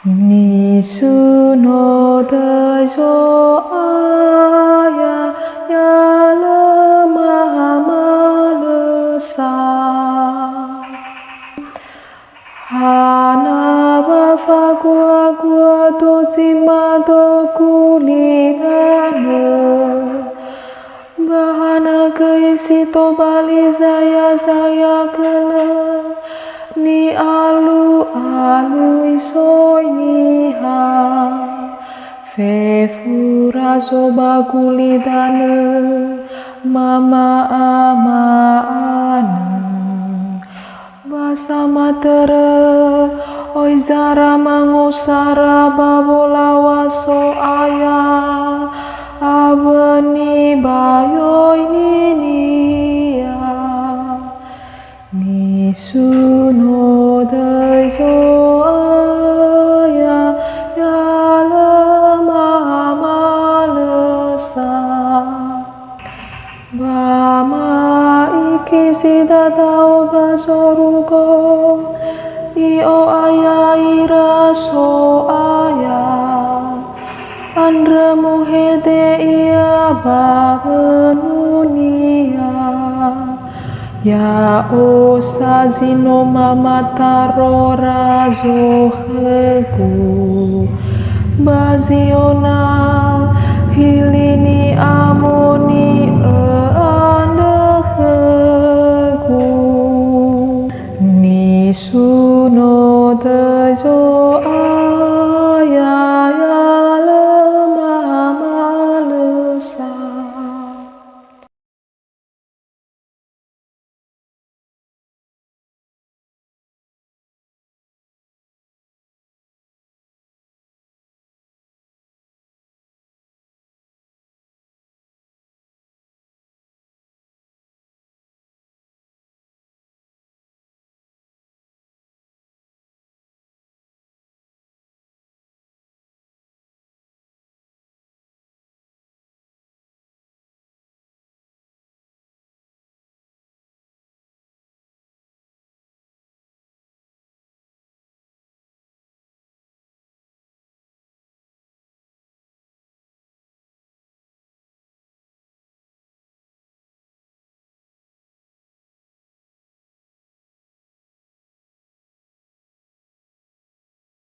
Nisu no dajo aya ya lemah malesa hana bafa gua tosima do kulirane bahana keisi to bali saya kele ni alu isoi niha fefura soba kulidane mama ana basama tere oi zara mangosara babola waso aya abeni bayoi ninia nisu no daiso aya ya lemah malesa bama iki sida tau basorugo io aya iraso aya andre muhede ia babenunia ya osa zino mama tarora zoheku baziona hilini